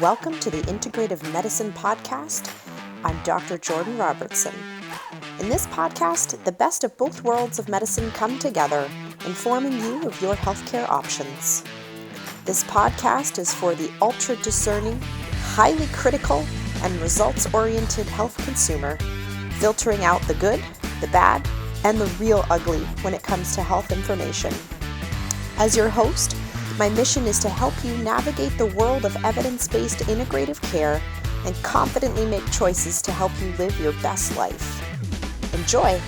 Welcome to the Integrative Medicine Podcast. I'm Dr. Jordan Robertson. In this podcast, the best of both worlds of medicine come together, informing you of your healthcare options. This podcast is for the ultra-discerning, highly critical, and results-oriented health consumer, filtering out the good, the bad, and the real ugly when it comes to health information. As your host, my mission is to help you navigate the world of evidence-based integrative care and confidently make choices to help you live your best life. Enjoy!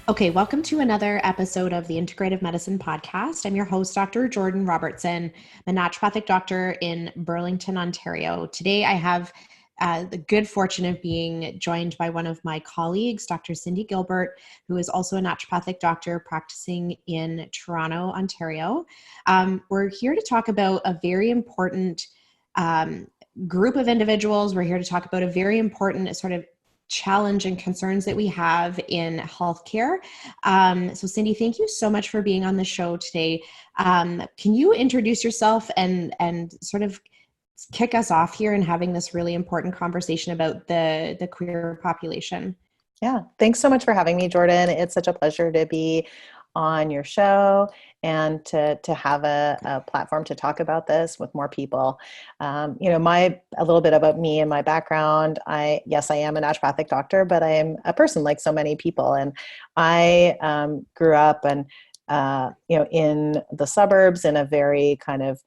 Okay, welcome to another episode of the Integrative Medicine Podcast. I'm your host, Dr. Jordan Robertson. I'm a naturopathic doctor in Burlington, Ontario. Today I have the good fortune of being joined by one of my colleagues, Dr. Cindy Gilbert, who is also a naturopathic doctor practicing in Toronto, Ontario. We're here to talk about a very important group of individuals. We're here to talk about a very important sort of challenge and concerns that we have in healthcare. So Cindy, thank you so much for being on the show today. Can you introduce yourself and sort of kick us off here and having this really important conversation about the queer population? Yeah, thanks so much for having me, Jordan. It's such a pleasure to be on your show and to have a platform to talk about this with more people. A little bit about me and my background. I am a naturopathic doctor, but I am a person like so many people. And I grew up and in the suburbs in a very kind of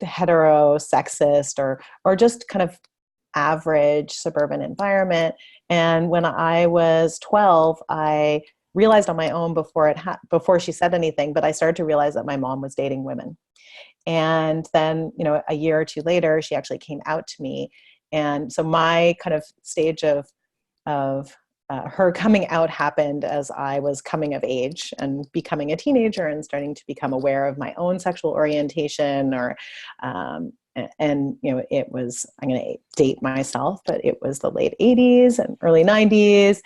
hetero, sexist, or just kind of average suburban environment. And when I was 12, I realized on my own before she said anything, but I started to realize that my mom was dating women. And then, a year or two later, she actually came out to me. And so my kind of stage of her coming out happened as I was coming of age and becoming a teenager and starting to become aware of my own sexual orientation it was, I'm going to date myself, but it was the late 80s and early 90s.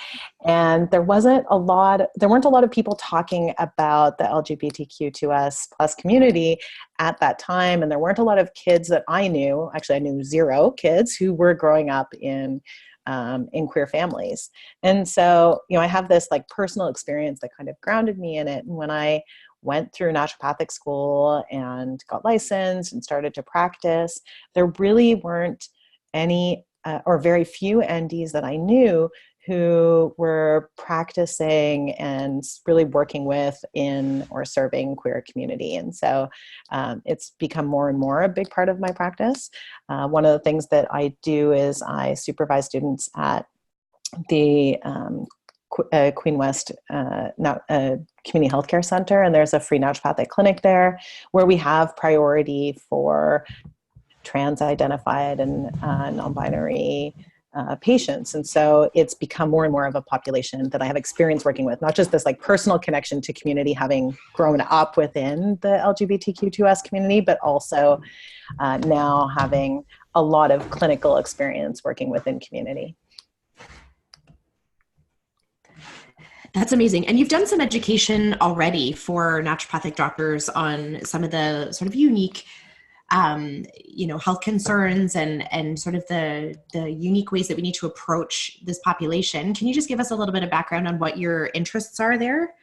And there weren't a lot of people talking about the LGBTQ2S plus community at that time. And there weren't a lot of kids that I knew. Actually, I knew 0 kids who were growing up in queer families. And so, I have this like personal experience that kind of grounded me in it. And when I went through naturopathic school and got licensed and started to practice, there really weren't any or very few NDs that I knew who were practicing and really working with in or serving queer community. And so it's become more and more a big part of my practice. One of the things that I do is I supervise students at the Queen West Community Healthcare Center, and there's a free naturopathic clinic there where we have priority for trans-identified and non-binary patients. And so it's become more and more of a population that I have experience working with, not just this like personal connection to community, having grown up within the LGBTQ2S community, but also now having a lot of clinical experience working within community. That's amazing. And you've done some education already for naturopathic doctors on some of the sort of unique health concerns and sort of the unique ways that we need to approach this population. Can you just give us a little bit of background on what your interests are there?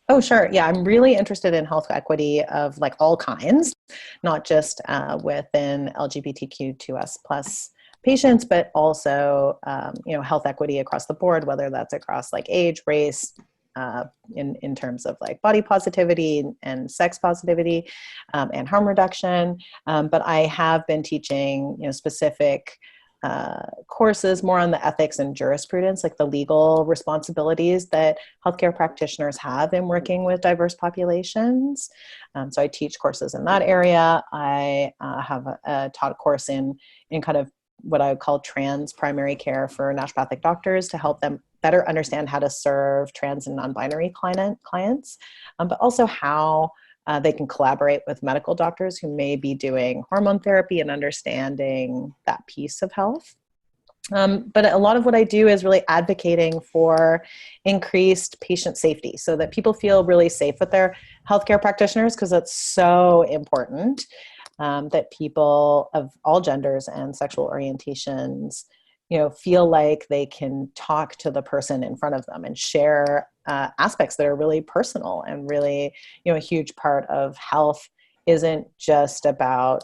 Oh, sure. Yeah, I'm really interested in health equity of like all kinds, not just within LGBTQ2S plus patients, but also, health equity across the board, whether that's across like age, race, in terms of like body positivity and sex positivity, and harm reduction. But I have been teaching, specific courses more on the ethics and jurisprudence, like the legal responsibilities that healthcare practitioners have in working with diverse populations. So I teach courses in that area. I have taught a course in kind of what I would call trans primary care for naturopathic doctors to help them better understand how to serve trans and non-binary clients, but also how they can collaborate with medical doctors who may be doing hormone therapy and understanding that piece of health. But a lot of what I do is really advocating for increased patient safety so that people feel really safe with their healthcare practitioners, because it's so important that people of all genders and sexual orientations, feel like they can talk to the person in front of them and share aspects that are really personal and really, a huge part of health isn't just about,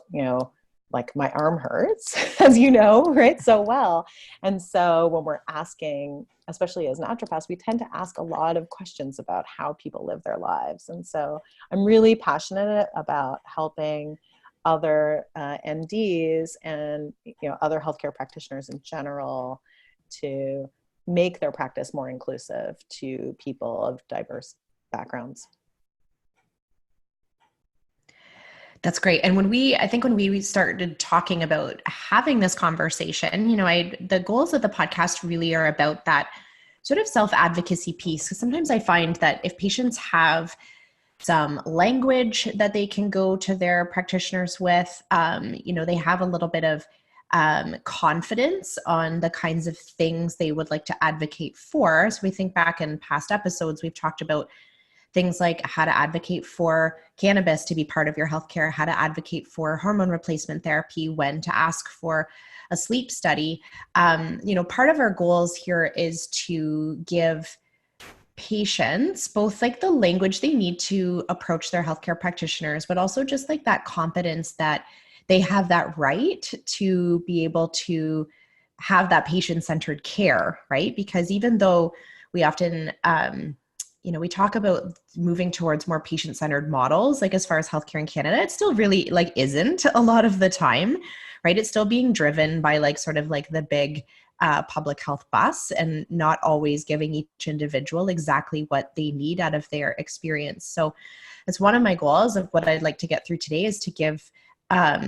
like my arm hurts, as you know, right, so well. And so when we're asking, especially as naturopaths, we tend to ask a lot of questions about how people live their lives. And so I'm really passionate about helping other NDs and other healthcare practitioners in general to make their practice more inclusive to people of diverse backgrounds. That's great. And I think when we started talking about having this conversation, the goals of the podcast really are about that sort of self-advocacy piece. Because sometimes I find that if patients have some language that they can go to their practitioners with, they have a little bit of confidence on the kinds of things they would like to advocate for. So we think back in past episodes, we've talked about things like how to advocate for cannabis to be part of your healthcare, how to advocate for hormone replacement therapy, when to ask for a sleep study. Part of our goals here is to give patients both like the language they need to approach their healthcare practitioners, but also just like that confidence that they have that right to be able to have that patient-centered care, right? Because even though we often, we talk about moving towards more patient-centered models, like as far as healthcare in Canada, it still really like isn't a lot of the time, right? It's still being driven by like sort of like the big public health bus, and not always giving each individual exactly what they need out of their experience. So it's one of my goals of what I'd like to get through today is to give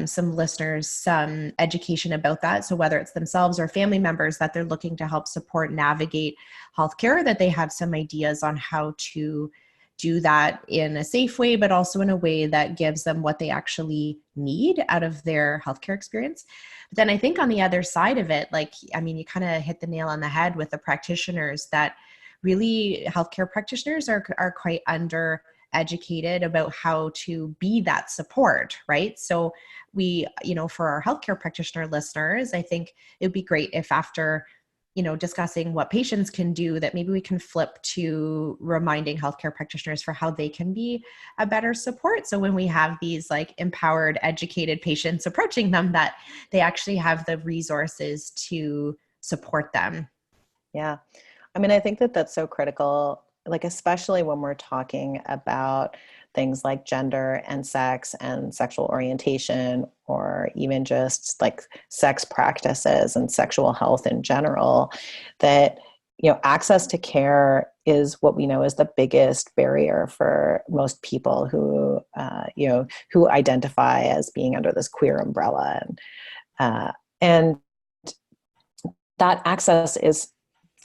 some listeners some education about that. So whether it's themselves or family members that they're looking to help support navigate healthcare, that they have some ideas on how to do that in a safe way, but also in a way that gives them what they actually need out of their healthcare experience. But then I think on the other side of it, you kind of hit the nail on the head with the practitioners, that really healthcare practitioners are quite under educated about how to be that support, right? So we, for our healthcare practitioner listeners, I think it would be great if after discussing what patients can do, that maybe we can flip to reminding healthcare practitioners for how they can be a better support. So when we have these like empowered, educated patients approaching them, that they actually have the resources to support them. Yeah. I think that that's so critical, like, especially when we're talking about things like gender and sex and sexual orientation, or even just like sex practices and sexual health in general, that, access to care is what we know is the biggest barrier for most people who, who identify as being under this queer umbrella. And that access is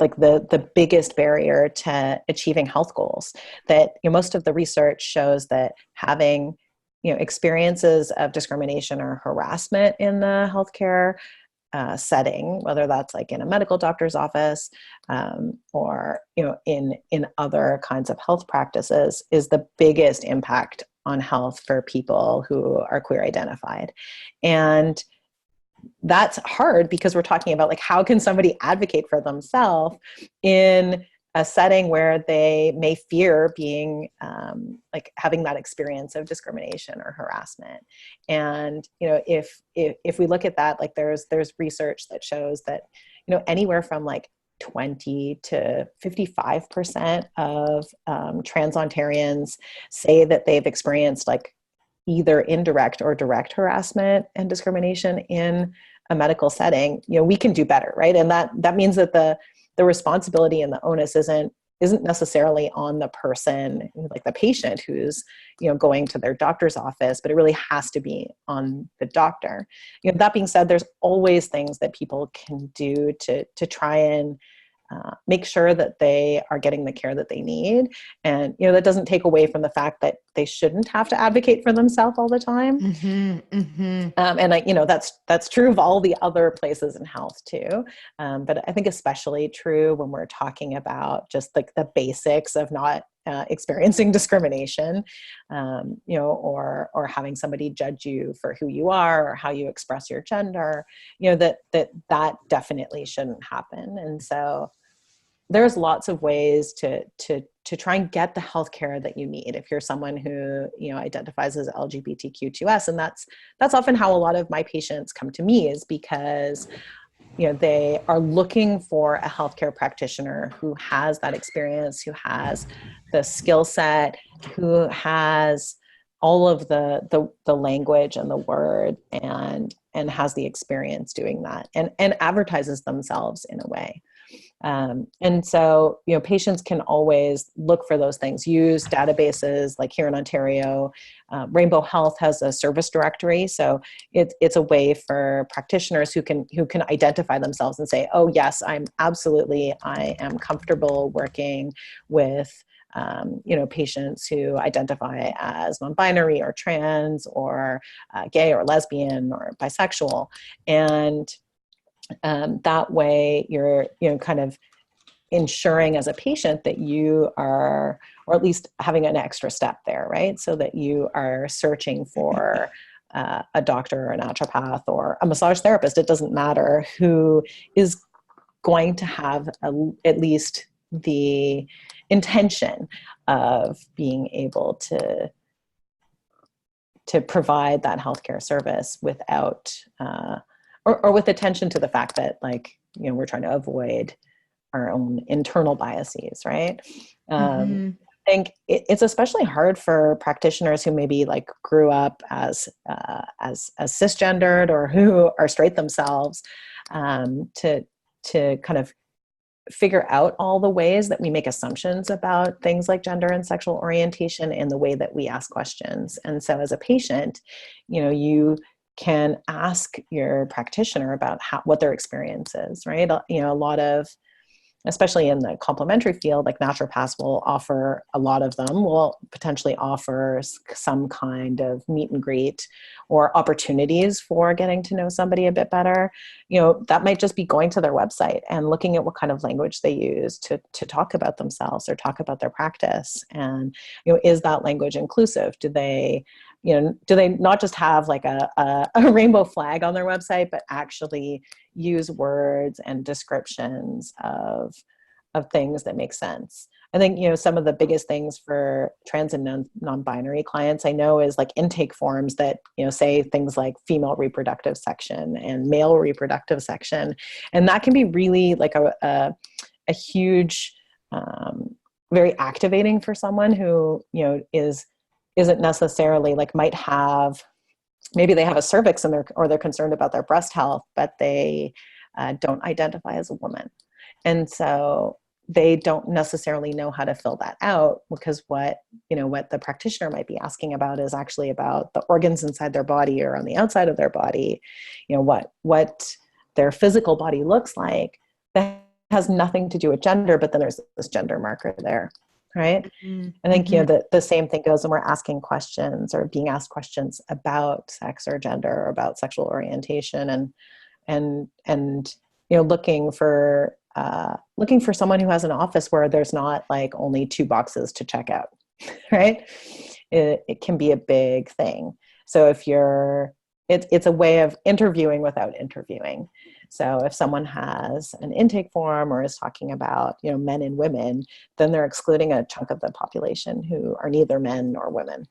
like the biggest barrier to achieving health goals. That most of the research shows that having experiences of discrimination or harassment in the healthcare setting, whether that's like in a medical doctor's office or in other kinds of health practices, is the biggest impact on health for people who are queer identified. And that's hard because we're talking about like, how can somebody advocate for themselves in a setting where they may fear being like having that experience of discrimination or harassment. And if we look at that, like there's research that shows that anywhere from like 20 to 55% of trans Ontarians say that they've experienced like either indirect or direct harassment and discrimination in a medical setting. We can do better, right? And that means that the responsibility and the onus isn't necessarily on the person, like the patient who's going to their doctor's office, but it really has to be on the doctor. That being said, there's always things that people can do to try and make sure that they are getting the care that they need. And, that doesn't take away from the fact that they shouldn't have to advocate for themselves all the time. And that's true of all the other places in health too. But I think especially true when we're talking about just like the basics of not experiencing discrimination, or having somebody judge you for who you are or how you express your gender, that definitely shouldn't happen. And so there's lots of ways to try and get the healthcare that you need if you're someone who identifies as LGBTQ2S, and that's often how a lot of my patients come to me, is because they are looking for a healthcare practitioner who has that experience, who has the skill set, who has all of the language and the word, and has the experience doing that, and advertises themselves in a way. And so, patients can always look for those things, use databases like here in Ontario. Rainbow Health has a service directory. So it's a way for practitioners who can identify themselves and say, oh yes, I am comfortable working with, patients who identify as non-binary or trans or gay or lesbian or bisexual. And that way you're, kind of ensuring as a patient that you are, or at least having an extra step there, right? So that you are searching for a doctor or a naturopath or a massage therapist. It doesn't matter, who is going to have at least the intention of being able to provide that healthcare service without, or with attention to the fact that, like, we're trying to avoid our own internal biases, right? I think it's especially hard for practitioners who maybe like grew up as cisgendered or who are straight themselves, to kind of figure out all the ways that we make assumptions about things like gender and sexual orientation in the way that we ask questions. And so as a patient, you can ask your practitioner about what their experience is, right? A lot of, especially in the complementary field, like naturopaths will offer, a lot of them will potentially offer some kind of meet and greet or opportunities for getting to know somebody a bit better. That might just be going to their website and looking at what kind of language they use to talk about themselves or talk about their practice. And, is that language inclusive? Do they not just have like a rainbow flag on their website, but actually use words and descriptions of things that make sense? I think, some of the biggest things for trans and non-binary clients I know is like intake forms that, say things like female reproductive section and male reproductive section. And that can be really like a huge, very activating for someone who, isn't necessarily like, maybe they have a cervix or they're concerned about their breast health, but they don't identify as a woman. And so they don't necessarily know how to fill that out, because what the practitioner might be asking about is actually about the organs inside their body or on the outside of their body, what their physical body looks like. That has nothing to do with gender, but then there's this gender marker there. Right. I think, the same thing goes when we're asking questions or being asked questions about sex or gender or about sexual orientation, and looking for someone who has an office where there's not like only 2 boxes to check out. Right. It can be a big thing. So if it's a way of interviewing without interviewing. So if someone has an intake form or is talking about, men and women, then they're excluding a chunk of the population who are neither men nor women.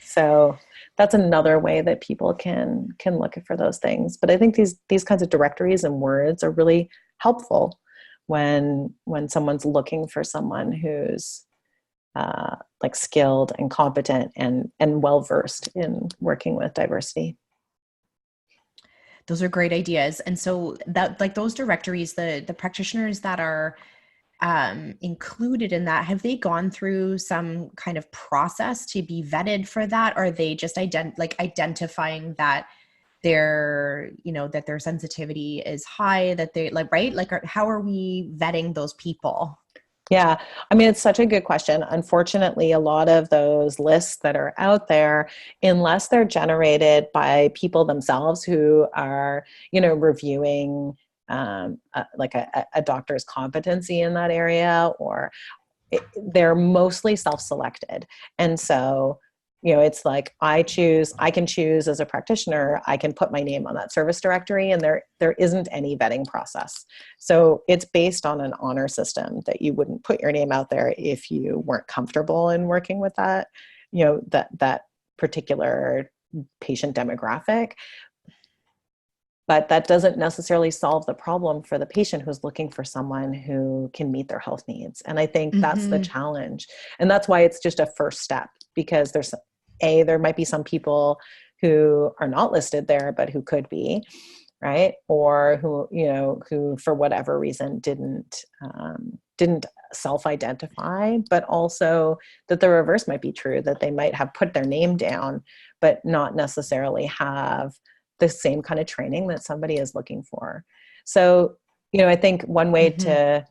So that's another way that people can look for those things. But I think these kinds of directories and words are really helpful when someone's looking for someone who's like skilled and competent and well-versed in working with diversity. Those are great ideas. And so that, like, those directories, the practitioners that are included in that, have they gone through some kind of process to be vetted for that? Or are they just identifying that that their sensitivity is high, that they like, right? Like, how are we vetting those people? Yeah, I mean, it's such a good question. Unfortunately, a lot of those lists that are out there, unless they're generated by people themselves who are, reviewing like a doctor's competency in that area, or they're mostly self-selected. And so, it's like I can choose as a practitioner, I can put my name on that service directory, and there isn't any vetting process. So it's based on an honor system that you wouldn't put your name out there if you weren't comfortable in working with that, that particular patient demographic. But that doesn't necessarily solve the problem for the patient who's looking for someone who can meet their health needs. And I think that's the challenge. And that's why it's just a first step, because there might be some people who are not listed there, but who could be, right? Or who for whatever reason didn't self-identify, but also that the reverse might be true, that they might have put their name down, but not necessarily have the same kind of training that somebody is looking for. So, I think one way to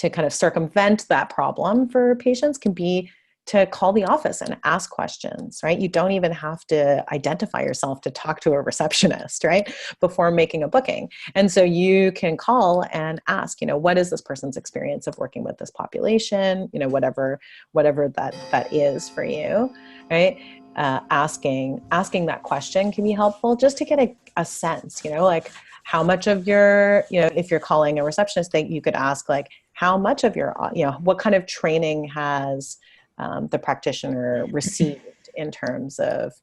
kind of circumvent that problem for patients can be to call the office and ask questions, right? You don't even have to identify yourself to talk to a receptionist, right? Before making a booking. And so you can call and ask, what is this person's experience of working with this population? Whatever that is for you, right? Asking that question can be helpful, just to get a sense, like how much of your, if you're calling a receptionist, you could ask like, how much of your, what kind of training has the practitioner received in terms of,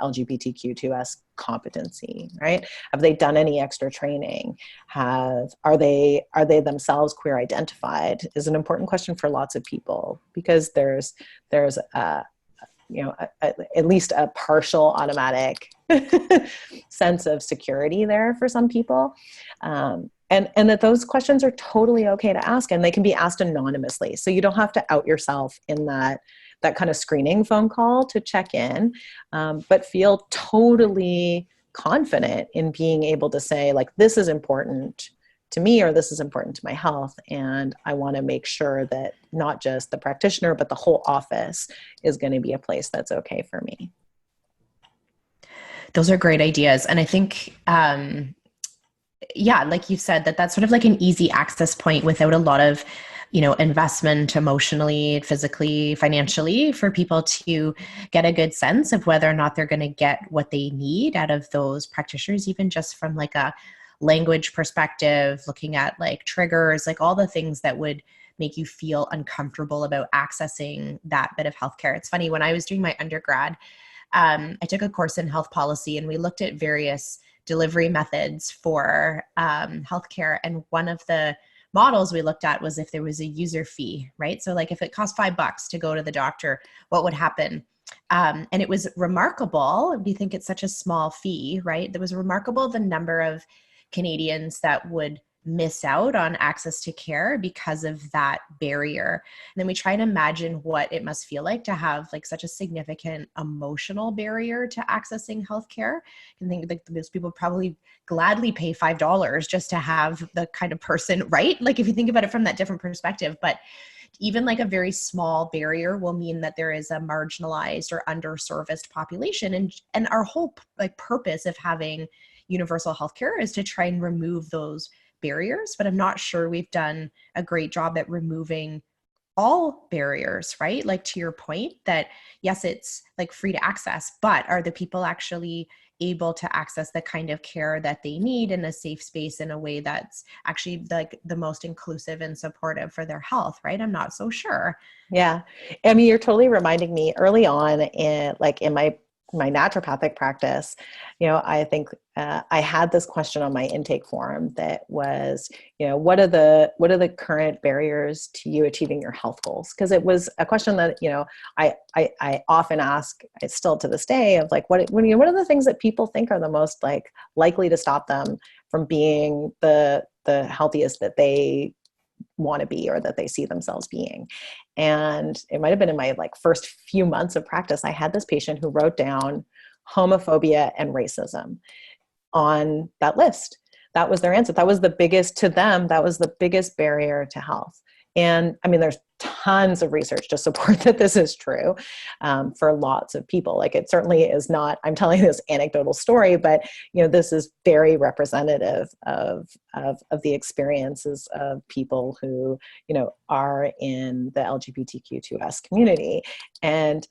LGBTQ2S competency, right? Have they done any extra training? Are they themselves queer identified? Is an important question for lots of people, because there's at least a partial automatic sense of security there for some people. And that those questions are totally okay to ask, and they can be asked anonymously. So you don't have to out yourself in that kind of screening phone call to check in, but feel totally confident in being able to say, like, this is important to me, or this is important to my health, and I want to make sure that not just the practitioner, but the whole office is going to be a place that's okay for me. Those are great ideas. And I think, like you said, that's sort of like an easy access point without a lot of, investment emotionally, physically, financially, for people to get a good sense of whether or not they're going to get what they need out of those practitioners, even just from like a language perspective, looking at like triggers, like all the things that would make you feel uncomfortable about accessing that bit of healthcare. It's funny, when I was doing my undergrad, I took a course in health policy, and we looked at various delivery methods for healthcare. And one of the models we looked at was if there was a user fee, right? So like if it cost $5 to go to the doctor, what would happen? And it was remarkable. We think it's such a small fee, right? It was remarkable the number of Canadians that would miss out on access to care because of that barrier. And then we try and imagine what it must feel like to have like such a significant emotional barrier to accessing healthcare. And think like most people probably gladly pay $5 just to have the kind of person, right? Like if you think about it from that different perspective, but even like a very small barrier will mean that there is a marginalized or underserviced population. And our whole like purpose of having universal healthcare is to try and remove those barriers, but I'm not sure we've done a great job at removing all barriers, right? Like to your point that yes, it's like free to access, but are the people actually able to access the kind of care that they need in a safe space in a way that's actually like the most inclusive and supportive for their health, right? I'm not so sure. Yeah. I mean, you're totally reminding me early on in my naturopathic practice, I think I had this question on my intake form that was, what are the current barriers to you achieving your health goals? Because it was a question that, I often ask, still to this day, of like, what are the things that people think are the most like likely to stop them from being the healthiest that they want to be, or that they see themselves being. And it might've been in my like first few months of practice, I had this patient who wrote down homophobia and racism on that list. That was their answer. That was the biggest, to them, that was the biggest barrier to health. And I mean, there's tons of research to support that this is true for lots of people. Like, it certainly is not, I'm telling this anecdotal story, but this is very representative of the experiences of people who, are in the LGBTQ2S community. And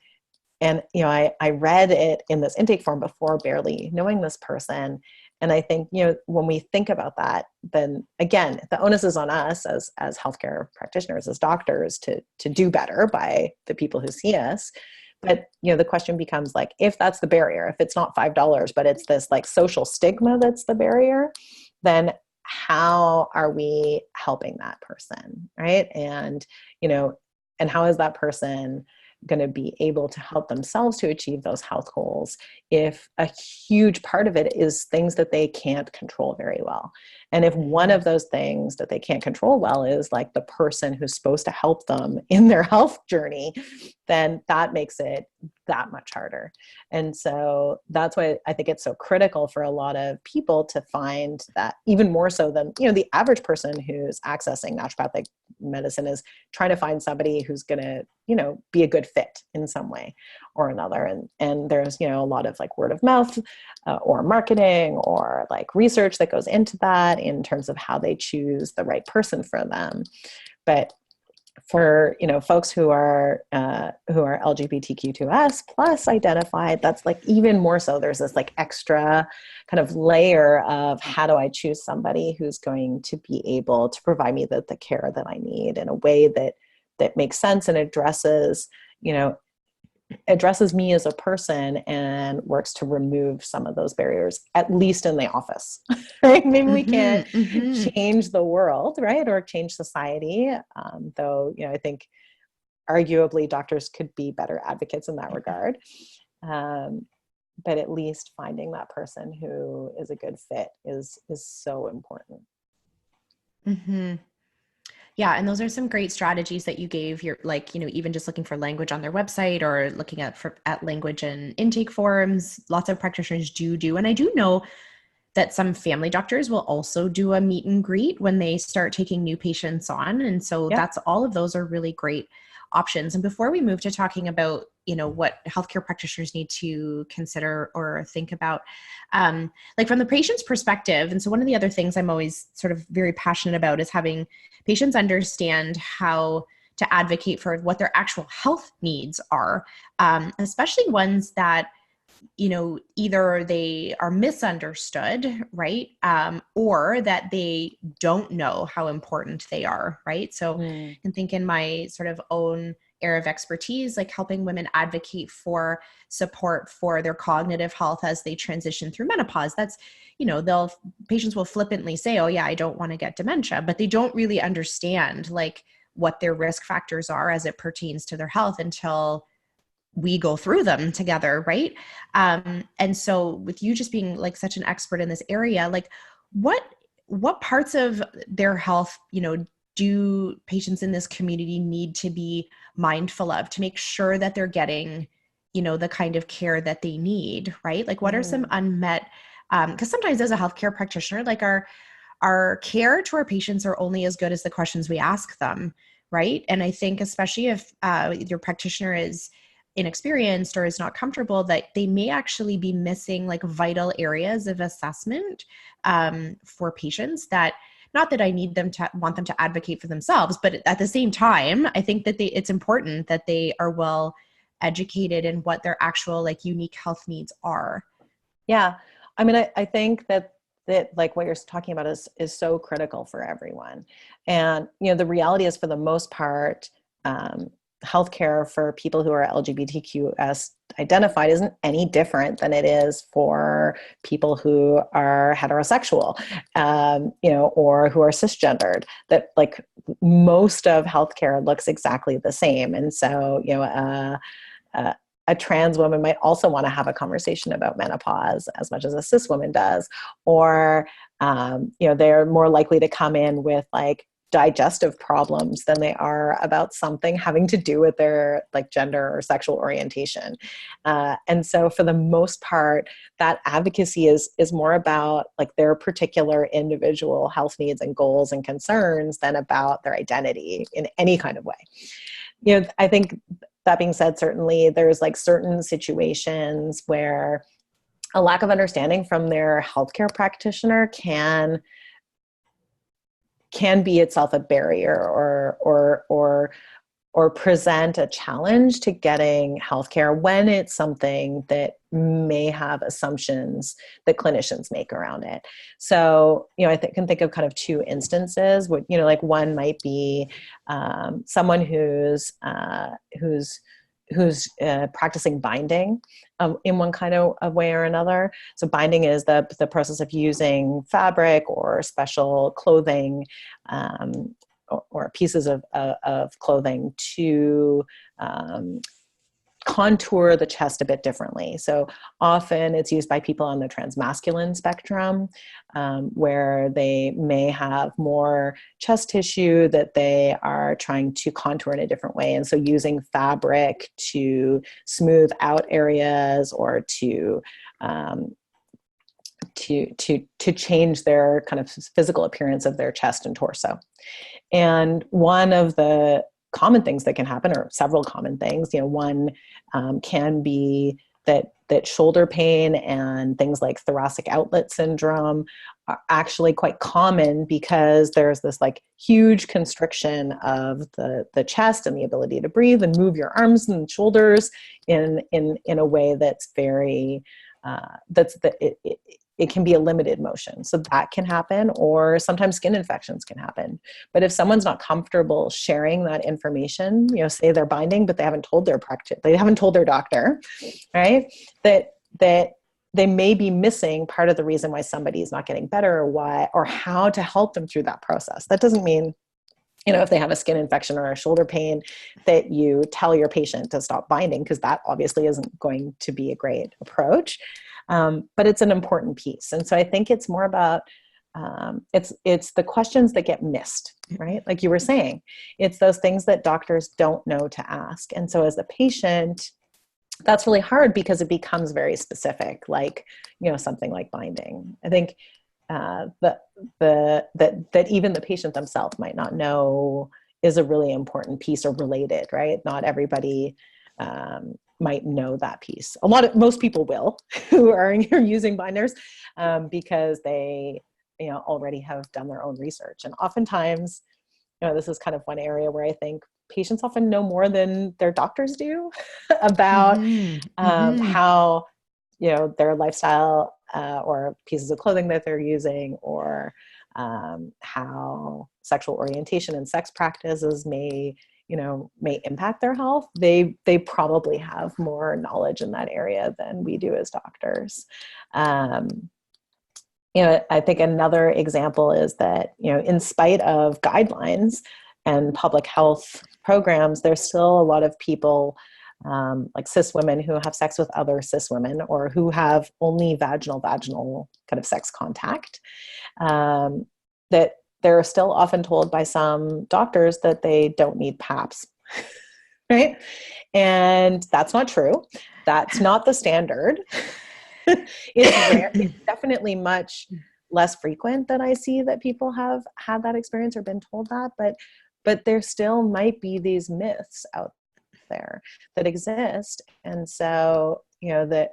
I read it in this intake form before barely knowing this person. And I think, when we think about that, then again, the onus is on us as healthcare practitioners, as doctors, to do better by the people who see us. But, the question becomes, like, if that's the barrier, if it's not $5, but it's this like social stigma that's the barrier, then how are we helping that person? Right. And how is that person going to be able to help themselves to achieve those health goals if a huge part of it is things that they can't control very well? And if one of those things that they can't control well is like the person who's supposed to help them in their health journey, then that makes it that much harder. And so that's why I think it's so critical for a lot of people to find that, even more so than, the average person who's accessing naturopathic medicine is trying to find somebody who's going to, be a good fit in some way or another. And there's, a lot of like word of mouth or marketing or like research that goes into that in terms of how they choose the right person for them. But for folks who are LGBTQ2S plus identified, that's like even more so. There's this like extra kind of layer of, how do I choose somebody who's going to be able to provide me the care that I need in a way that makes sense and addresses me as a person and works to remove some of those barriers, at least in the office, right? Maybe we can't change the world, right? Or change society. Though, I think arguably doctors could be better advocates in that regard. But at least finding that person who is a good fit is so important. Mm-hmm. Yeah. And those are some great strategies that you gave. You're like, even just looking for language on their website or looking at language and intake forms. Lots of practitioners do. And I do know that some family doctors will also do a meet and greet when they start taking new patients on. And so that's, all of those are really great options. And before we move to talking about, what healthcare practitioners need to consider or think about, like from the patient's perspective. And so one of the other things I'm always sort of very passionate about is having patients understand how to advocate for what their actual health needs are, especially ones that, either they are misunderstood, right? Or that they don't know how important they are, right? So I think in my sort of own area of expertise, like helping women advocate for support for their cognitive health as they transition through menopause. That's, patients will flippantly say, oh yeah, I don't want to get dementia, but they don't really understand like what their risk factors are as it pertains to their health until we go through them together. Right. And so with you just being like such an expert in this area, like what parts of their health, do patients in this community need to be mindful of to make sure that they're getting, the kind of care that they need, right? Like what are some unmet, because sometimes as a healthcare practitioner, like our care to our patients are only as good as the questions we ask them, right? And I think especially if your practitioner is inexperienced or is not comfortable, that they may actually be missing like vital areas of assessment for patients that, not that I want them to advocate for themselves, but at the same time, I think that it's important that they are well educated in what their actual like unique health needs are. Yeah. I mean, I think that like what you're talking about is so critical for everyone. And, the reality is, for the most part, healthcare for people who are LGBTQS identified isn't any different than it is for people who are heterosexual, or who are cisgendered. That like most of healthcare looks exactly the same. And so, a trans woman might also want to have a conversation about menopause as much as a cis woman does, or, they're more likely to come in with like digestive problems than they are about something having to do with their like gender or sexual orientation. And so for the most part, that advocacy is more about like their particular individual health needs and goals and concerns than about their identity in any kind of way. You know, I think that being said, certainly there's like certain situations where a lack of understanding from their healthcare practitioner can be itself a barrier or present a challenge to getting healthcare when it's something that may have assumptions that clinicians make around it. So, you know, I can think of kind of two instances. You know, like one might be someone who's practicing binding in one kind of way or another. So binding is the process of using fabric or special clothing or pieces of clothing to contour the chest a bit differently. So often it's used by people on the transmasculine spectrum, where they may have more chest tissue that they are trying to contour in a different way. And so using fabric to smooth out areas or to change their kind of physical appearance of their chest and torso. And one of the common things that can happen, or several common things, you know, one can be that shoulder pain and things like thoracic outlet syndrome are actually quite common because there's this like huge constriction of the chest and the ability to breathe and move your arms and shoulders in a way that's very it can be a limited motion. So that can happen, or sometimes skin infections can happen. But if someone's not comfortable sharing that information, you know, say they're binding, but they haven't told their doctor, right? That they may be missing part of the reason why somebody is not getting better, or how to help them through that process. That doesn't mean, you know, if they have a skin infection or a shoulder pain, that you tell your patient to stop binding, because that obviously isn't going to be a great approach. But it's an important piece. And so I think it's more about, it's the questions that get missed, right? Like you were saying, it's those things that doctors don't know to ask. And so as a patient, that's really hard because it becomes very specific, like, you know, something like binding. I think that even the patient themselves might not know is a really important piece or related, right? Not everybody might know that piece. Most people will who are using binders because they, you know, already have done their own research. And oftentimes, you know, this is kind of one area where I think patients often know more than their doctors do about how, you know, their lifestyle or pieces of clothing that they're using, or how sexual orientation and sex practices may impact their health. They probably have more knowledge in that area than we do as doctors. You know, I think another example is that, you know, in spite of guidelines and public health programs, there's still a lot of people like cis women who have sex with other cis women, or who have only vaginal kind of sex contact, that they're still often told by some doctors that they don't need PAPs, right? And that's not true. That's not the standard. It's rare. It's definitely much less frequent that I see that people have had that experience or been told that, but there still might be these myths out there that exist. And so, you know, that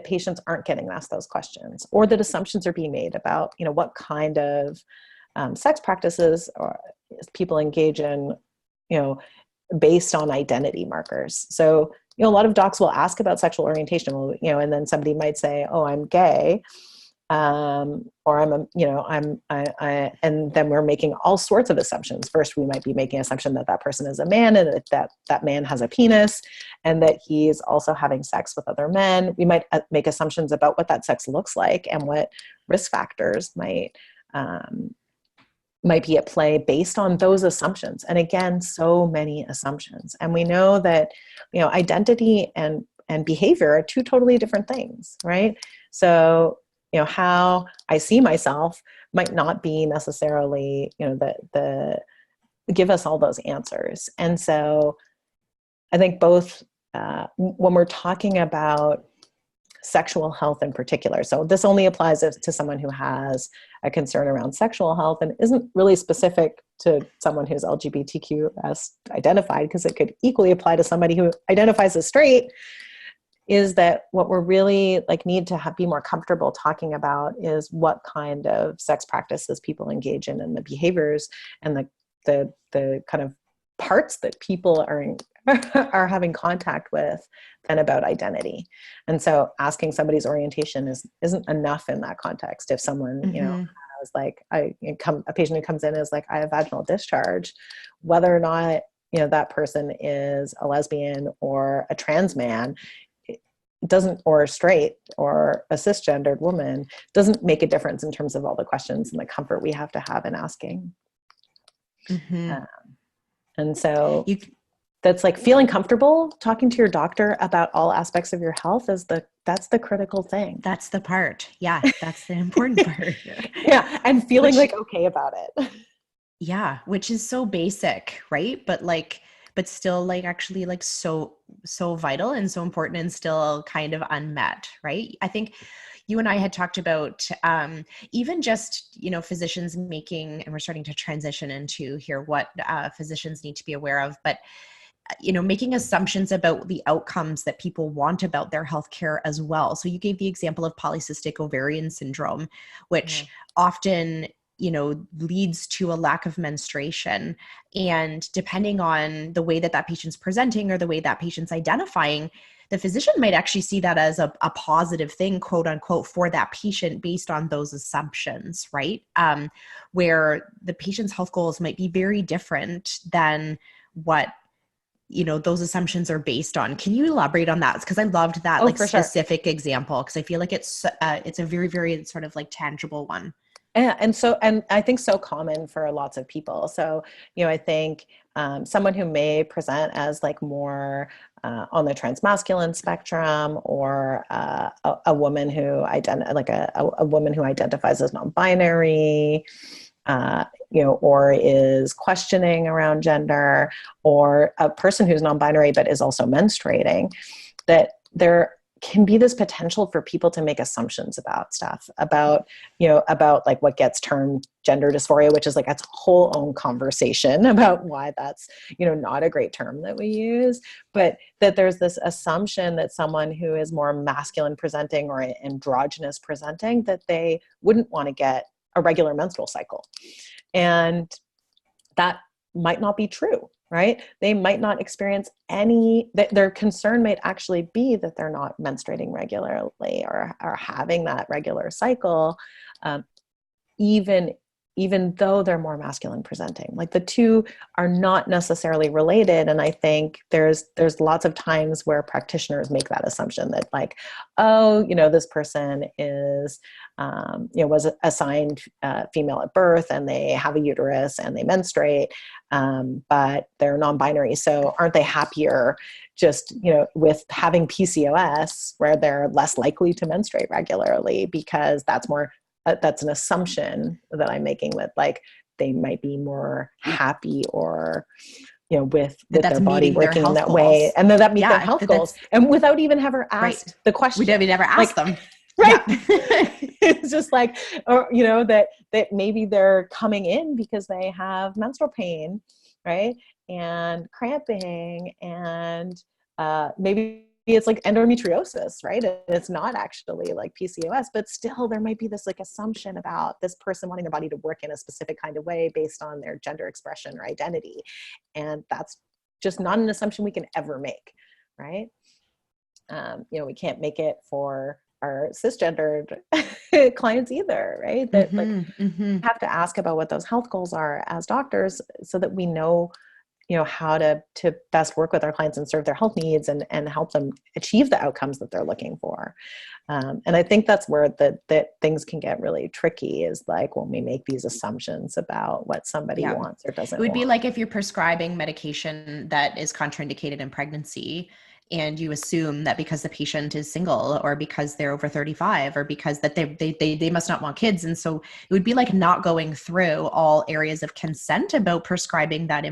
patients aren't getting asked those questions, or that assumptions are being made about, you know, what kind of sex practices or people engage in, you know, based on identity markers. So, you know, a lot of docs will ask about sexual orientation, you know, and then somebody might say, "Oh, I'm gay," or and then we're making all sorts of assumptions. First, we might be making an assumption that that person is a man, and that man has a penis, and that he's also having sex with other men. We might make assumptions about what that sex looks like and what risk factors might be at play based on those assumptions. And again, so many assumptions. And we know that, you know, identity and behavior are two totally different things, right? So, you know, how I see myself might not be necessarily, the give us all those answers. And so I think both when we're talking about sexual health in particular, so this only applies to someone who has a concern around sexual health and isn't really specific to someone who's LGBTQ identified, because it could equally apply to somebody who identifies as straight, is that what we're really need to be more comfortable talking about is what kind of sex practices people engage in and the behaviors and the kind of parts that people are having contact with than about identity. And so asking somebody's orientation isn't enough in that context. If someone, has a patient who comes in is like, I have vaginal discharge, whether or not, that person is a lesbian or a trans man, doesn't, or straight or a cisgendered woman, doesn't make a difference in terms of all the questions and the comfort we have to have in asking. And so that's feeling comfortable talking to your doctor about all aspects of your health that's the critical thing. That's the part. Yeah. That's the important part. Yeah. And feeling okay about it. Yeah. Which is so basic, right? But still actually so vital and so important and still kind of unmet, right? I think you and I had talked about even just, physicians making, and we're starting to transition into here what physicians need to be aware of, but making assumptions about the outcomes that people want about their healthcare as well. So you gave the example of polycystic ovarian syndrome, which often leads to a lack of menstruation. And depending on the way that patient's presenting or the way that patient's identifying, the physician might actually see that as a positive thing, quote unquote, for that patient based on those assumptions, right? Where the patient's health goals might be very different than what those assumptions are based on. Can you elaborate on that? Because I loved that specific example, because I feel like it's a very, very sort of tangible one. And I think so common for lots of people. So, I think someone who may present as more on the transmasculine spectrum, or a woman who a woman who identifies as non-binary, or is questioning around gender, or a person who's non-binary but is also menstruating, that there can be this potential for people to make assumptions about stuff, about what gets termed gender dysphoria, which is its whole own conversation about why that's, not a great term that we use, but that there's this assumption that someone who is more masculine presenting or androgynous presenting, that they wouldn't want to get a regular menstrual cycle. And that might not be true. Right? They might not experience their concern might actually be that they're not menstruating regularly or having that regular cycle, even though they're more masculine presenting. The two are not necessarily related. And I think there's lots of times where practitioners make that assumption that this person is, was assigned female at birth, and they have a uterus and they menstruate, but they're non-binary. So aren't they happier just, with having PCOS, where they're less likely to menstruate regularly, because that's an assumption that I'm making, that they might be more happy, or with their body working in that goals. Way, and that meet their health goals, and without even ever asked the question. We never asked them. Right. Yeah. It's just or, that maybe they're coming in because they have menstrual pain, right? And cramping, and maybe it's endometriosis, right? And it's not actually PCOS, but still there might be this assumption about this person wanting their body to work in a specific kind of way based on their gender expression or identity. And that's just not an assumption we can ever make, right? We can't make it for our cisgendered clients either, right? That have to ask about what those health goals are as doctors, so that we know how to best work with our clients and serve their health needs, and help them achieve the outcomes that they're looking for. And I think that's where that things can get really tricky, is when we make these assumptions about what somebody wants or doesn't want. It would be like if you're prescribing medication that is contraindicated in pregnancy, and you assume that because the patient is single or because they're over 35 or because that they must not want kids. And so it would be like not going through all areas of consent about prescribing that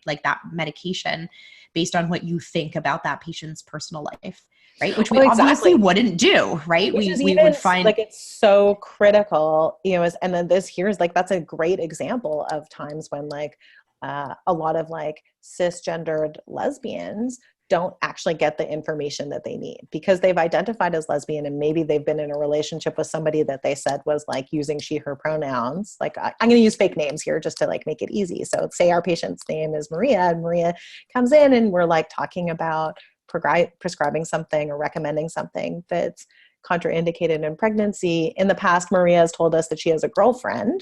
like that medication based on what you think about that patient's personal life, right? Which we Well, obviously exactly. wouldn't do, right? Which is We even would find. like, it's so critical, and then here's like, that's a great example of times when like a lot of like cisgendered lesbians don't actually get the information that they need because they've identified as lesbian and maybe they've been in a relationship with somebody that they said was like using she, her pronouns. Like I'm going to use fake names here just to like make it easy. So say our patient's name is Maria, and Maria comes in and we're like talking about prescribing something or recommending something that's contraindicated in pregnancy. In the past, Maria has told us that she has a girlfriend,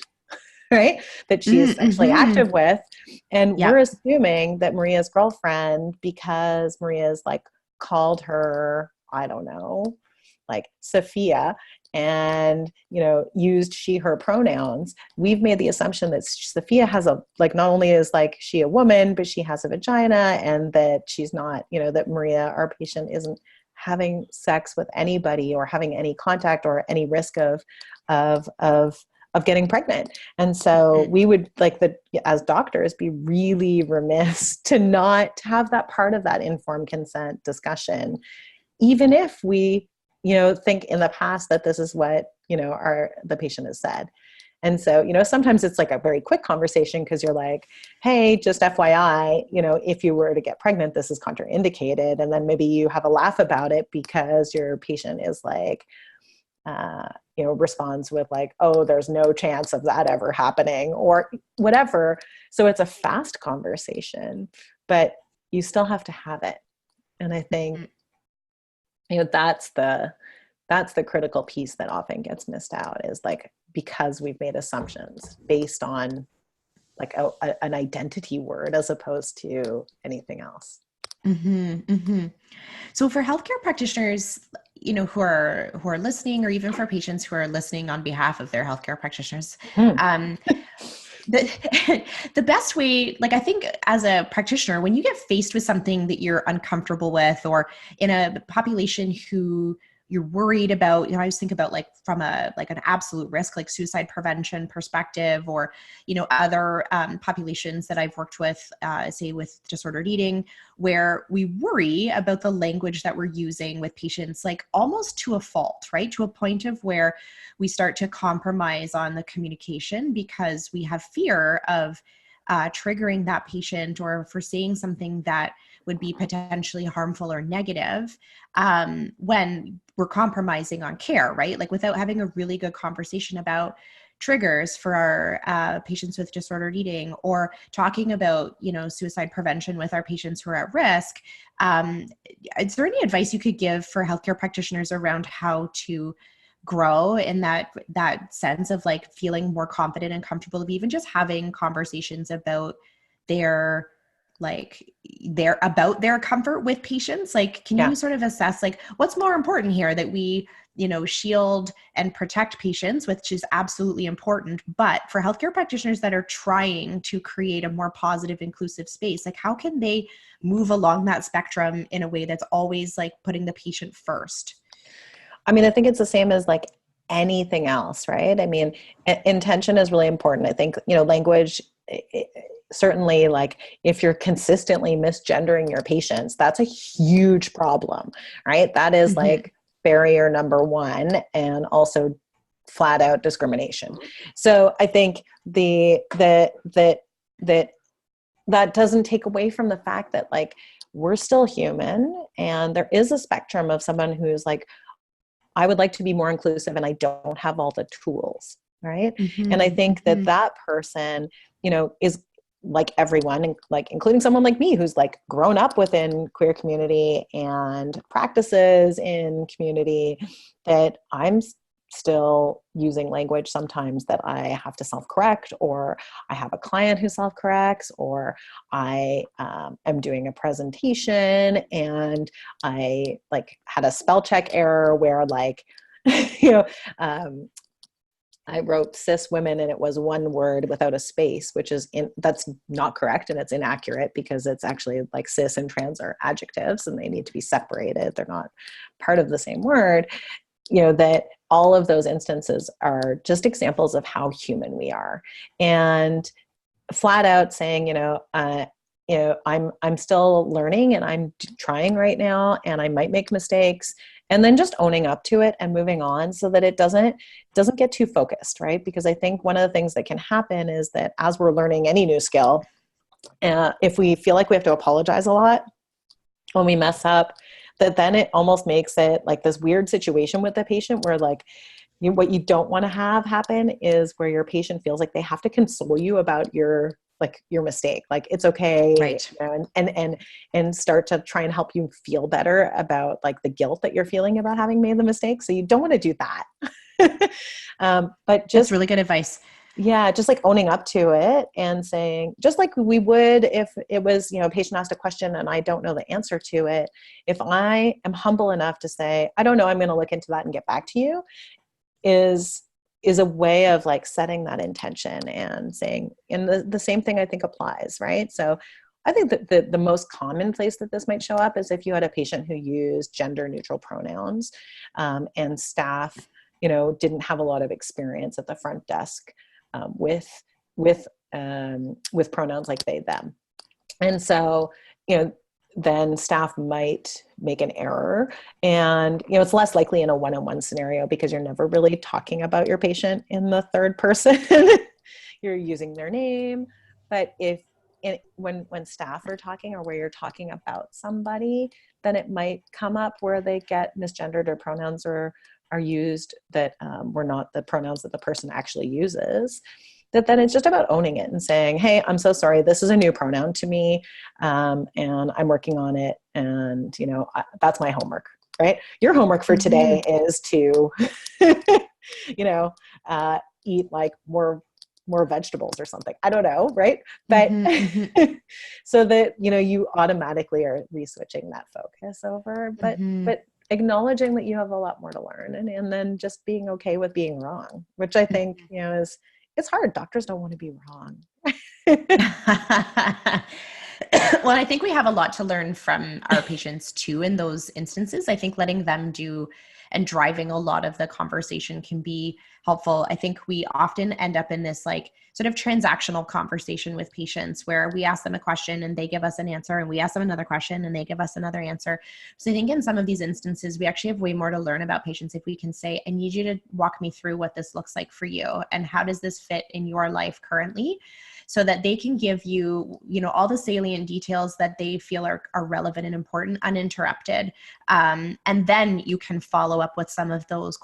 right, that she is sexually active with. And Yeah. we're assuming that Maria's girlfriend, because Maria's like called her, I don't know, like Sophia, and used she, her pronouns, we've made the assumption that Sophia has not only is like she a woman, but she has a vagina, and that she's not, that Maria, our patient, isn't having sex with anybody or having any contact or any risk of getting pregnant. And so we would as doctors be really remiss to not have that part of that informed consent discussion, even if we think in the past that this is what the patient has said. And so sometimes it's like a very quick conversation because you're like, hey, just FYI, if you were to get pregnant, this is contraindicated. And then maybe you have a laugh about it because your patient is like responds with like, oh, there's no chance of that ever happening or whatever. So it's a fast conversation, but you still have to have it. And I think that's the critical piece that often gets missed out, is like, because we've made assumptions based on like an identity word as opposed to anything else. So for healthcare practitioners, who are listening, or even for patients who are listening on behalf of their healthcare practitioners, the best way, like I think as a practitioner, when you get faced with something that you're uncomfortable with, or in a population who you're worried about, I always think about like from an absolute risk, like suicide prevention perspective, or, other populations that I've worked with, say with disordered eating, where we worry about the language that we're using with patients, like almost to a fault, right? To a point of where we start to compromise on the communication because we have fear of triggering that patient, or for saying something that would be potentially harmful or negative, when we're compromising on care, right? Like without having a really good conversation about triggers for our patients with disordered eating, or talking about, suicide prevention with our patients who are at risk. Is there any advice you could give for healthcare practitioners around how to grow in that sense of like feeling more confident and comfortable of even just having conversations about their about their comfort with patients? Like, can you sort of assess like what's more important here, that we, shield and protect patients, which is absolutely important, but for healthcare practitioners that are trying to create a more positive, inclusive space, like how can they move along that spectrum in a way that's always like putting the patient first? I mean, I think it's the same as like anything else, right? I mean, intention is really important. I think, language, certainly, like if you're consistently misgendering your patients, that's a huge problem, right? That is like barrier number one, and also flat out discrimination. So I think that doesn't take away from the fact that like we're still human, and there is a spectrum of someone who's like, I would like to be more inclusive and I don't have all the tools, right? And I think that person, is like everyone, like including someone like me who's like grown up within queer community and practices in community, that I'm still using language sometimes that I have to self-correct, or I have a client who self-corrects, or I am doing a presentation and I like had a spell check error where like, I wrote cis women and it was one word without a space, which is that's not correct. And it's inaccurate because it's actually like cis and trans are adjectives and they need to be separated. They're not part of the same word. That all of those instances are just examples of how human we are. And flat out saying, I'm still learning and I'm trying right now and I might make mistakes, and then just owning up to it and moving on so that it doesn't get too focused, right? Because I think one of the things that can happen is that as we're learning any new skill, if we feel like we have to apologize a lot when we mess up, that then it almost makes it like this weird situation with the patient where like, what you don't want to have happen is where your patient feels like they have to console you about your mistake. Like it's okay. Right. And start to try and help you feel better about like the guilt that you're feeling about having made the mistake. So you don't want to do that. But just That's really good advice. Yeah, just like owning up to it and saying, just like we would if it was, a patient asked a question and I don't know the answer to it. If I am humble enough to say, I don't know, I'm going to look into that and get back to you, is a way of like setting that intention and saying, and the same thing I think applies, right? So I think that the most common place that this might show up is if you had a patient who used gender neutral pronouns, and staff, didn't have a lot of experience at the front desk with pronouns like they, them. And so, then staff might make an error, and, it's less likely in a one-on-one scenario because you're never really talking about your patient in the third person. You're using their name. But when staff are talking or where you're talking about somebody, then it might come up where they get misgendered or pronouns are used that were not the pronouns that the person actually uses. That then it's just about owning it and saying, hey, I'm so sorry. This is a new pronoun to me. And I'm working on it. And, that's my homework, right? Your homework for today is to, eat like more vegetables or something. I don't know. Right. But so that, you automatically are re-switching that focus over, but acknowledging that you have a lot more to learn, and then just being okay with being wrong, which I think, it's hard. Doctors don't want to be wrong. Well, I think we have a lot to learn from our patients too in those instances. I think letting them do and driving a lot of the conversation can be helpful. I think we often end up in this like sort of transactional conversation with patients where we ask them a question and they give us an answer, and we ask them another question and they give us another answer. So I think in some of these instances, we actually have way more to learn about patients if we can say, I need you to walk me through what this looks like for you and how does this fit in your life currently, so that they can give you, all the salient details that they feel are relevant and important, uninterrupted. And then you can follow up with some of those,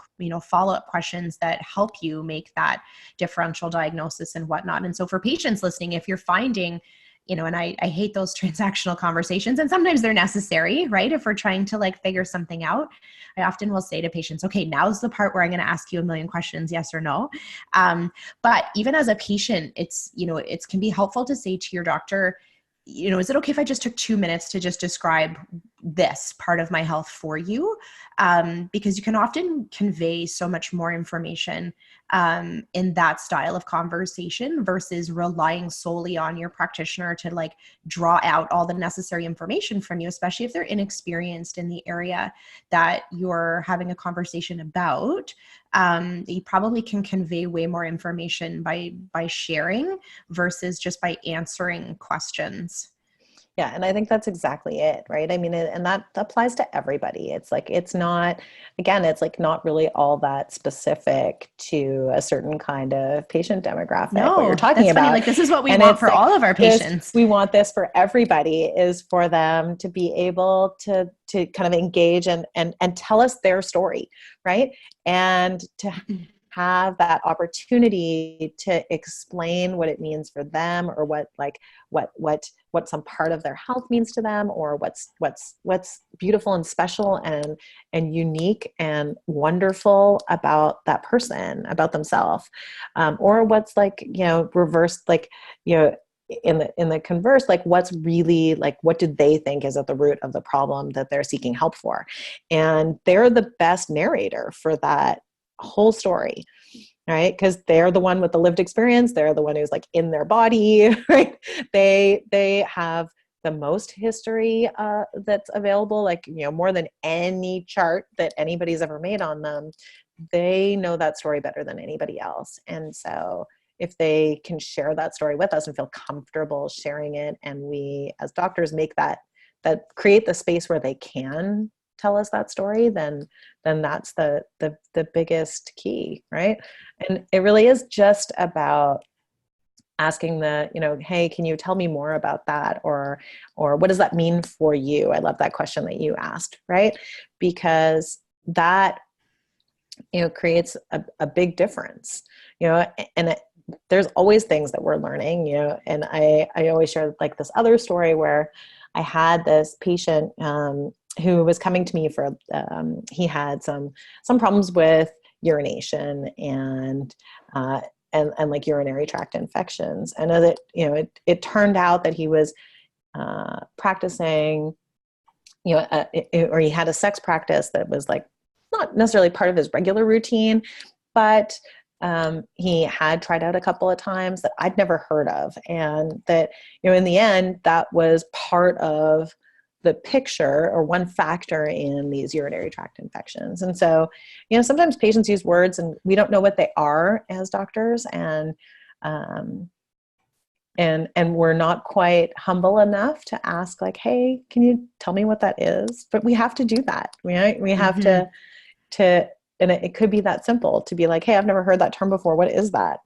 follow-up questions that help you make that differential diagnosis and whatnot. And so for patients listening, if you're finding, and I hate those transactional conversations, and sometimes they're necessary, right? If we're trying to like figure something out, I often will say to patients, okay, now's the part where I'm going to ask you a million questions, yes or no. But even as a patient, it's, it can be helpful to say to your doctor, is it okay if I just took 2 minutes to just describe this part of my health for you? Because you can often convey so much more information in that style of conversation versus relying solely on your practitioner to like draw out all the necessary information from you, especially if they're inexperienced in the area that you're having a conversation about. You probably can convey way more information by sharing versus just by answering questions. Yeah. And I think that's exactly it, right? I mean, and that applies to everybody. It's like, it's not really all that specific to a certain kind of patient demographic, what you're talking about. Funny. Like, this is what we want for all of our patients. We want this for everybody, is for them to be able to kind of engage and tell us their story, right? And to have that opportunity to explain what it means for them, or what some part of their health means to them, or what's beautiful and special and unique and wonderful about that person, about themselves, or what's like, reversed, like, in the converse, like what's really like, what do they think is at the root of the problem that they're seeking help for? And they're the best narrator for that whole story. right? Because they're the one with the lived experience. They're the one who's like in their body, right? They have the most history that's available, like, more than any chart that anybody's ever made on them. They know that story better than anybody else. And so if they can share that story with us and feel comfortable sharing it, and we as doctors make that create the space where they can tell us that story, then that's the biggest key, right? And it really is just about asking hey, can you tell me more about that? Or what does that mean for you? I love that question that you asked, right? Because that, creates a big difference, and there's always things that we're learning, and I always share like this other story where I had this patient who was coming to me for, he had some problems with urination and like urinary tract infections. And as it turned out that he was practicing, or he had a sex practice that was like not necessarily part of his regular routine, but he had tried out a couple of times that I'd never heard of. And that, in the end, that was part of the picture or one factor in these urinary tract infections. And so, sometimes patients use words and we don't know what they are as doctors. And we're not quite humble enough to ask like, hey, can you tell me what that is? But we have to do that. Right? We have to, and it could be that simple to be like, hey, I've never heard that term before. What is that?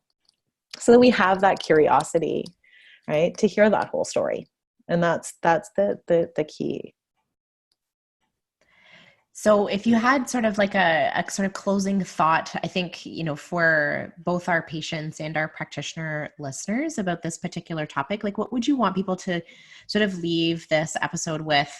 So that we have that curiosity, right, to hear that whole story. And that's the key. So if you had sort of like a sort of closing thought, I think, for both our patients and our practitioner listeners about this particular topic, like what would you want people to sort of leave this episode with?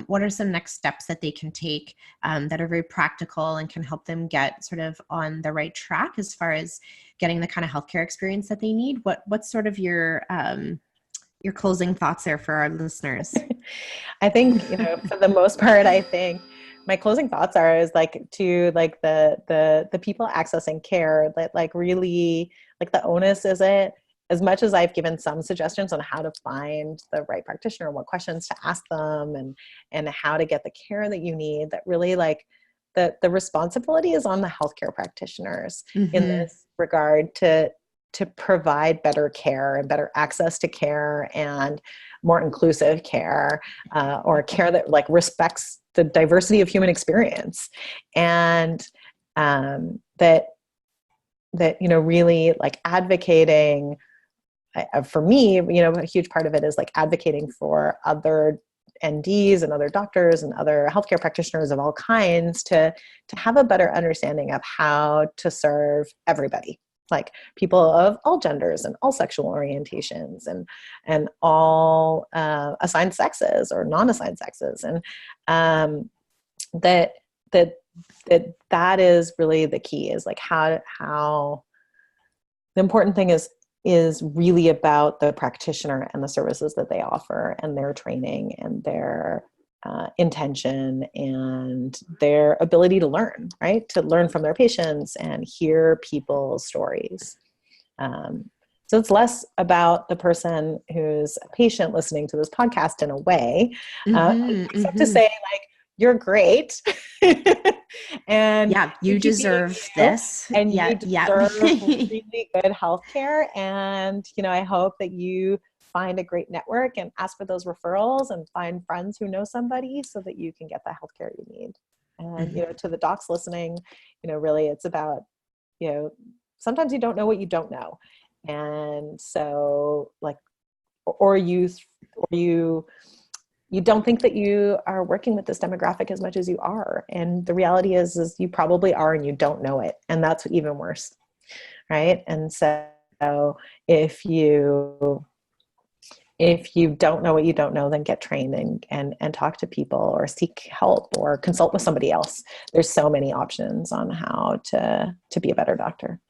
What are some next steps that they can take that are very practical and can help them get sort of on the right track as far as getting the kind of healthcare experience that they need? What's sort of your closing thoughts there for our listeners? I think, for the most part, I think my closing thoughts is like to like the people accessing care, that like really like the onus isn't, as much as I've given some suggestions on how to find the right practitioner, what questions to ask them, and how to get the care that you need, that really like the responsibility is on the healthcare practitioners in this regard to provide better care and better access to care and more inclusive care, or care that like respects the diversity of human experience. And that really like advocating, for me, a huge part of it is like advocating for other NDs and other doctors and other healthcare practitioners of all kinds to have a better understanding of how to serve everybody, like people of all genders and all sexual orientations and all assigned sexes or non-assigned sexes. And that is really the key, is like how the important thing is really about the practitioner and the services that they offer and their training and their intention and their ability to learn, right? To learn from their patients and hear people's stories. So it's less about the person who's a patient listening to this podcast in a way, except to say like, you're great. And yeah, you deserve this. And you deserve really good healthcare. And, I hope that you find a great network and ask for those referrals and find friends who know somebody so that you can get the healthcare you need. And, to the docs listening, really it's about, sometimes you don't know what you don't know. And so like, or you don't think that you are working with this demographic as much as you are. And the reality is you probably are and you don't know it. And that's even worse. Right. And so if you don't know what you don't know, then get trained and talk to people or seek help or consult with somebody else. There's so many options on how to be a better doctor.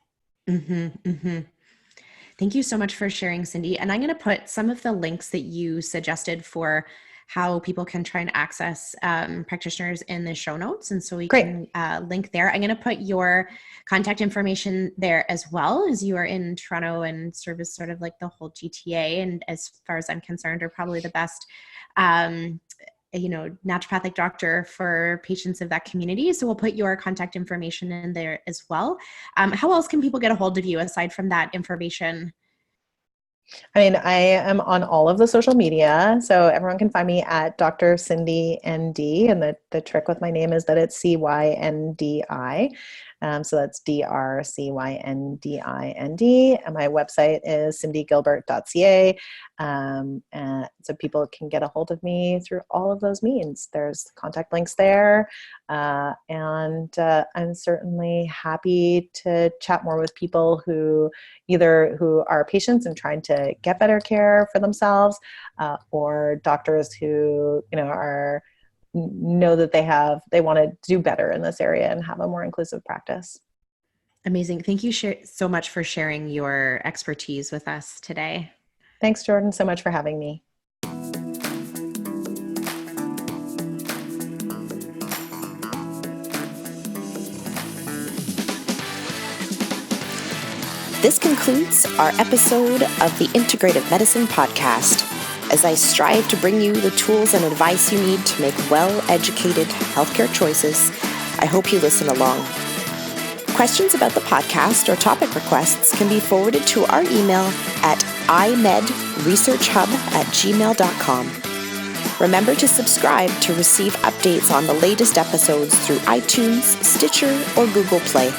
Thank you so much for sharing, Cindy. And I'm going to put some of the links that you suggested for how people can try and access practitioners in the show notes. And so we Great. can link there. I'm going to put your contact information there as well, as you are in Toronto and service sort of like the whole GTA. And as far as I'm concerned, are probably the best naturopathic doctor for patients of that community. So we'll put your contact information in there as well. How else can people get a hold of you aside from that information? I mean, I am on all of the social media, so everyone can find me at Dr. Cindy ND, and the trick with my name is that it's CYNDI. So that's DRCYNDIND, and my website is cindygilbert.ca. And so people can get a hold of me through all of those means. There's contact links there, and I'm certainly happy to chat more with people who are patients and trying to get better care for themselves, or doctors who know that they want to do better in this area and have a more inclusive practice. Amazing. Thank you so much for sharing your expertise with us today. Thanks, Jordan, so much for having me. This concludes our episode of the Integrative Medicine Podcast. As I strive to bring you the tools and advice you need to make well-educated healthcare choices, I hope you listen along. Questions about the podcast or topic requests can be forwarded to our email at imedresearchhub@gmail.com. Remember to subscribe to receive updates on the latest episodes through iTunes, Stitcher, or Google Play.